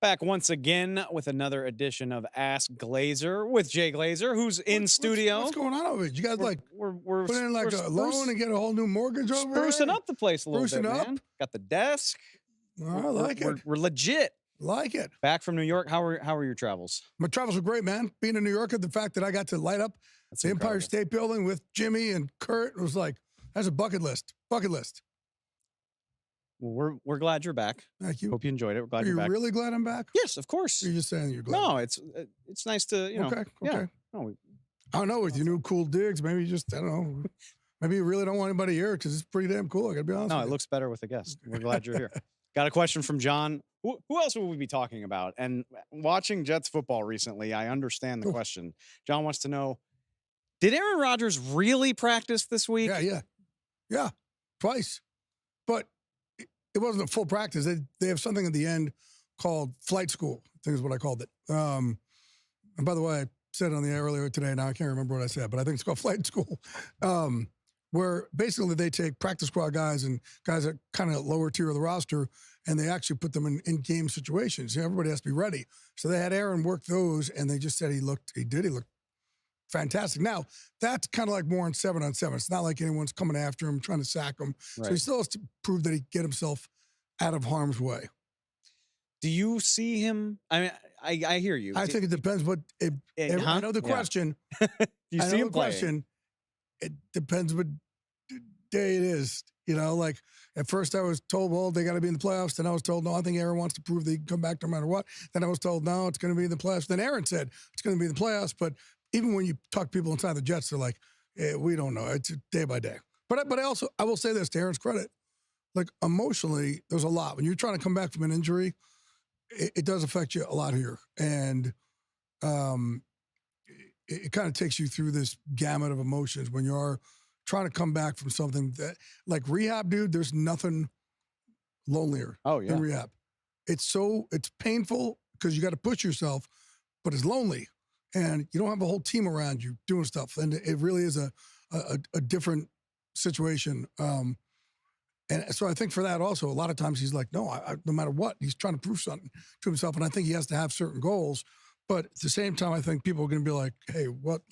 Back once again with another edition of Ask Glazer with Jay Glazer, who's in studio. What's going on over here? You guys we're put in like a loan and get a whole new mortgage over here? sprucing up the place a little bit, Sprucing up? man. Got the desk. I like it. We're legit. Like it. Back from New York. How are your travels? My travels were great, man. Being a New Yorker, the fact that I got to light up the Empire State Building with Jimmy and Kurt, it was like, that's a bucket list. Bucket list. Well, we're glad you're back. Thank you. Hope you enjoyed it. We're glad Are you're you back. really glad I'm back? Yes, of course. Or you're just saying you're glad? No, it's nice to, you know. Okay. Yeah. No, I don't know, with your new cool digs, maybe you just, I don't know. Maybe you really don't want anybody here because it's pretty damn cool. I got to be honest with it you. looks better with a guest. We're glad you're here. Got a question from John. Who else will we be talking about? And watching Jets football recently, I understand the question. John wants to know, did Aaron Rodgers really practice this week? Yeah. Twice. But it wasn't a full practice. They have something at the end called flight school, I think is what I called it. And by the way, I said it on the air earlier today. Now I can't remember what I said, but I think it's called flight school, where basically they take practice squad guys and guys that kind of lower tier of the roster, and they actually put them in game situations. Everybody has to be ready. So they had Aaron work those, and they just said he looked fantastic. Now, that's kind of like more on 7-on-7. It's not like anyone's coming after him, trying to sack him. Right. So he still has to prove that he can get himself out of harm's way. Do you see him? I mean, I hear you. I think it depends what I know the question. You see him playing. It depends what day it is. You know, like at first I was told, well, they got to be in the playoffs. Then I was told, no, I think Aaron wants to prove they can come back no matter what. Then I was told, no, it's going to be in the playoffs. Then Aaron said it's going to be in the playoffs. But even when you talk to people inside the Jets, they're like, we don't know. It's day by day. But I will say this to Aaron's credit. Like emotionally, there's a lot. When you're trying to come back from an injury, it does affect you a lot here. And it kind of takes you through this gamut of emotions when you are trying to come back from something that, like rehab, dude, there's nothing lonelier than rehab. It's painful because you got to push yourself, but it's lonely. And you don't have a whole team around you doing stuff. And it really is a different situation. And so I think for that also, a lot of times he's like, no, no matter what, he's trying to prove something to himself. And I think he has to have certain goals. But at the same time, I think people are going to be like, hey, what,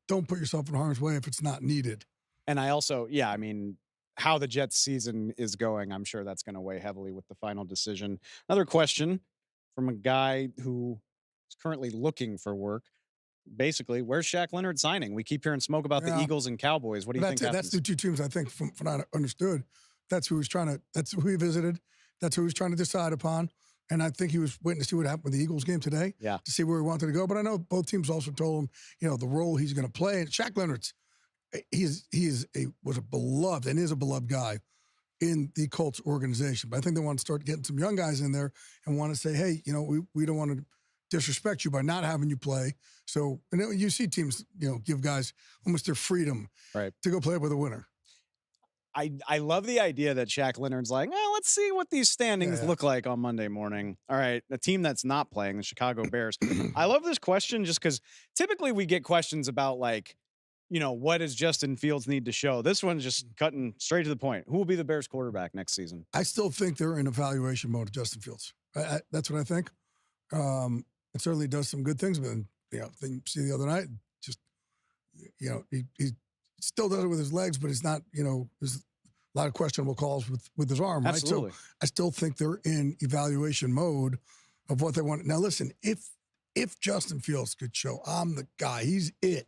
don't put yourself in harm's way if it's not needed. And I also, I mean, how the Jets season is going, I'm sure that's going to weigh heavily with the final decision. Another question from a guy who is currently looking for work. Basically, where's Shaq Leonard signing? We keep hearing smoke about the Eagles and Cowboys. What do you think happens? That's the two teams, I think, from what I understood. That's who he visited. That's who he was trying to decide upon. And I think he was waiting to see what happened with the Eagles game today to see where he wanted to go. But I know both teams also told him, the role he's going to play. And Shaq Leonard's, was a beloved and is a beloved guy in the Colts organization. But I think they want to start getting some young guys in there and want to say, hey, we don't want to disrespect you by not having you play. So you see teams, give guys almost their freedom to go play with a winner. I love the idea that Shaq Leonard's like, let's see what these standings look like on Monday morning. All right, the team that's not playing, the Chicago Bears. I love this question just because typically we get questions about what does Justin Fields need to show? This one's just cutting straight to the point. Who will be the Bears quarterback next season? I still think they're in evaluation mode of Justin Fields. That's what I think. It certainly does some good things, but thing see the other night, just he still does it with his legs, but he's not. There's a lot of questionable calls with his arm. Absolutely. Right? So I still think they're in evaluation mode of what they want. Now, listen, if Justin Fields could show I'm the guy, he's it.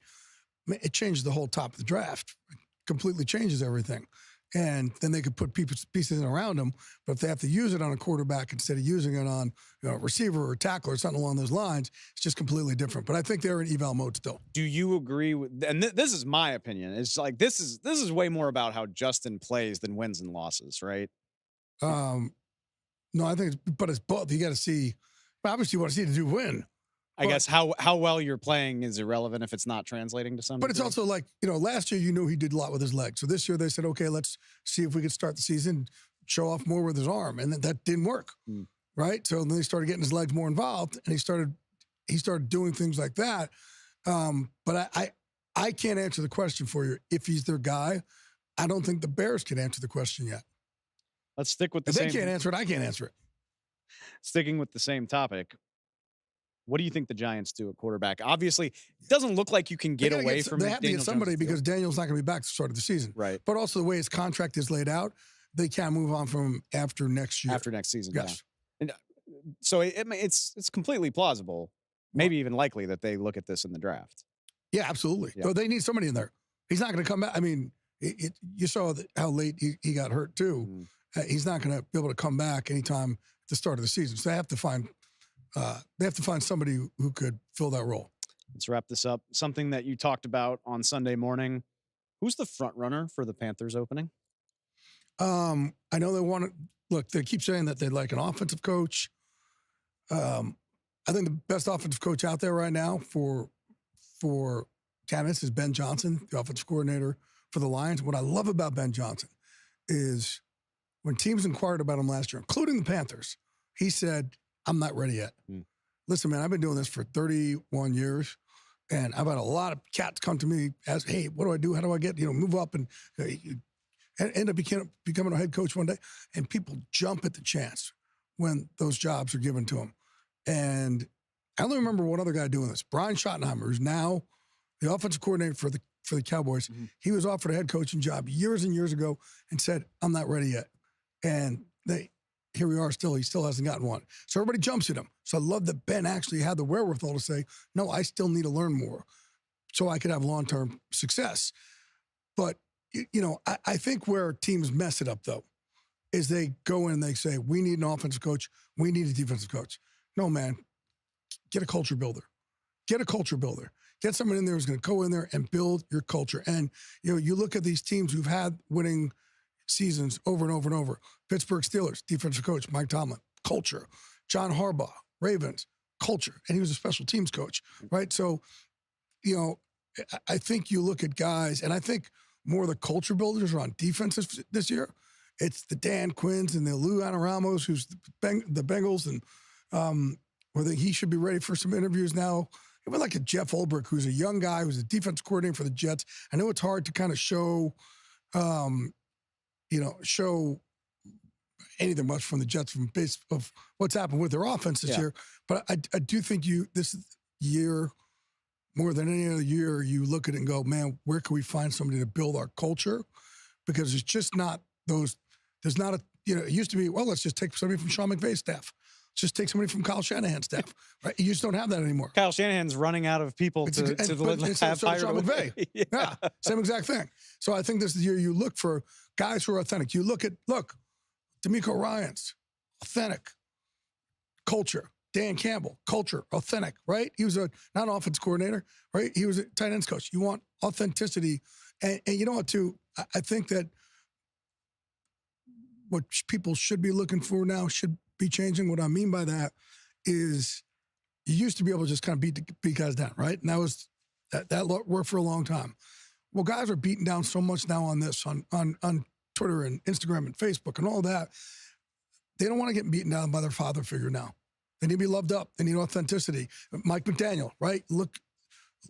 It changes the whole top of the draft. It completely changes everything. And then they could put pieces in around him. But if they have to use it on a quarterback instead of using it on a receiver or tackle or something along those lines, it's just completely different. But I think they're in eval mode still. Do you agree with? And this is my opinion. It's like this is way more about how Justin plays than wins and losses, right? No, I think it's both. You got to see. Obviously, you want to see the dude win. I guess how well you're playing is irrelevant if it's not translating to something. But it's also like, last year he did a lot with his legs. So this year they said, okay, let's see if we could start the season, show off more with his arm. And that didn't work, right? So then they started getting his legs more involved, and he started doing things like that. But I can't answer the question for you if he's their guy. I don't think the Bears can answer the question yet. Let's stick with the if same. They can't answer it, I can't answer it. Sticking with the same topic, what do you think the Giants do at quarterback? Obviously, it doesn't look like you can get away from. They have to get somebody because Daniel's not going to be back to the start of the season. Right. But also the way his contract is laid out, they can't move on from him after next year. After next season, yes. Yeah. And so it's completely plausible, maybe even likely that they look at this in the draft. Yeah, absolutely. Yeah. So they need somebody in there. He's not going to come back. I mean, you saw how late he got hurt too. He's not going to be able to come back anytime at the start of the season. So they have to find somebody who could fill that role. Let's wrap this up. Something that you talked about on Sunday morning. Who's the front runner for the Panthers opening? I know they want to look. They keep saying that they'd like an offensive coach. I think the best offensive coach out there right now for candidates is Ben Johnson, the offensive coordinator for the Lions. What I love about Ben Johnson is when teams inquired about him last year, including the Panthers, he said, "I'm not ready yet." Listen, man, I've been doing this for 31 years, and I've had a lot of cats come to me as, "Hey, what do I do? How do I get move up and end up becoming a head coach one day?" And people jump at the chance when those jobs are given to them. And I only remember one other guy doing this. Brian Schottenheimer, who's now the offensive coordinator for the Cowboys. He was offered a head coaching job years and years ago and said, "I'm not ready yet." And here we are still. He still hasn't gotten one. So everybody jumps at him. So I love that Ben actually had the wherewithal to say, "No, I still need to learn more so I could have long-term success." But, I think where teams mess it up, though, is they go in and they say, "We need an offensive coach. We need a defensive coach." No, man. Get a culture builder. Get a culture builder. Get someone in there who's going to go in there and build your culture. And, you look at these teams who've had winning seasons over and over and over. Pittsburgh Steelers, defensive coach, Mike Tomlin, culture. John Harbaugh, Ravens, culture. And he was a special teams coach, right? So, I think you look at guys, and I think more of the culture builders are on defenses this year. It's the Dan Quinns and the Lou Anaramos, who's the Bengals, and whether he should be ready for some interviews now. Even like a Jeff Ulbrich, who's a young guy, who's a defense coordinator for the Jets. I know it's hard to kind of show anything much from the Jets from base of what's happened with their offense this year. But I do think this year, more than any other year, you look at it and go, "Man, where can we find somebody to build our culture?" Because it's just not those. There's not a it used to be, well, let's just take somebody from Sean McVay's staff. Let's just take somebody from Kyle Shanahan's staff. Right? You just don't have that anymore. Kyle Shanahan's running out of people to have Sean McVay. Yeah, same exact thing. So I think this is the year you look for guys who are authentic. You look, D'Amico Ryans, authentic, culture. Dan Campbell, culture, authentic, right? He was not an offense coordinator, right? He was a tight ends coach. You want authenticity. And you know what, too? I think that what people should be looking for now should be changing. What I mean by that is you used to be able to just kind of beat guys down, right? And that worked for a long time. Well, guys are beaten down so much now on Twitter and Instagram and Facebook and all that. They don't want to get beaten down by their father figure now. They need to be loved up. They need authenticity. Mike McDaniel, right? Look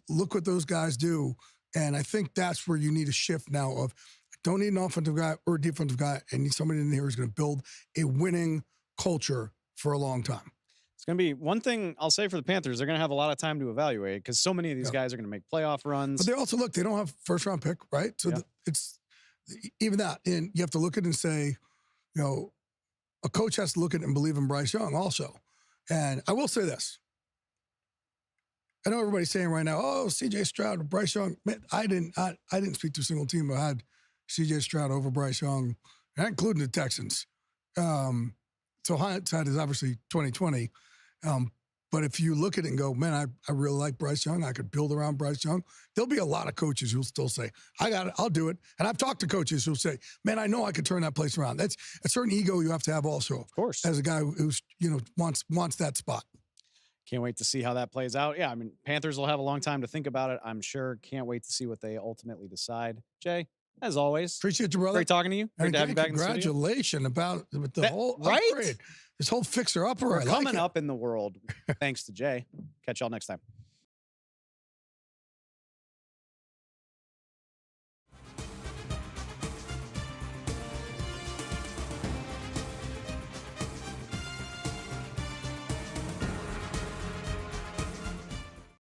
what those guys do. And I think that's where you need a shift now of don't need an offensive guy or a defensive guy. I need somebody in here who's going to build a winning culture for a long time. It's going to be one thing I'll say for the Panthers. They're going to have a lot of time to evaluate because so many of these guys are going to make playoff runs. But they also, they don't have first-round pick, right? So it's even that. And you have to look at it and say, a coach has to look at it and believe in Bryce Young also. And I will say this. I know everybody's saying right now, "Oh, C.J. Stroud or Bryce Young." Man, I didn't speak to a single team that had C.J. Stroud over Bryce Young, including the Texans. So hindsight is obviously 2020. But if you look at it and go, "Man, I really like Bryce Young. I could build around Bryce Young." There'll be a lot of coaches who'll still say, "I got it. I'll do it." And I've talked to coaches who'll say, "Man, I know I could turn that place around." That's a certain ego you have to have also. Of course. As a guy who's, wants that spot. Can't wait to see how that plays out. Yeah, I mean, Panthers will have a long time to think about it, I'm sure. Can't wait to see what they ultimately decide. Jay, as always. Appreciate you, brother. Great talking to you. Great to have you back in the studio. Congratulations with the whole upgrade. This whole fixer-upper. We're coming up in the world. Thanks to Jay. Catch y'all next time.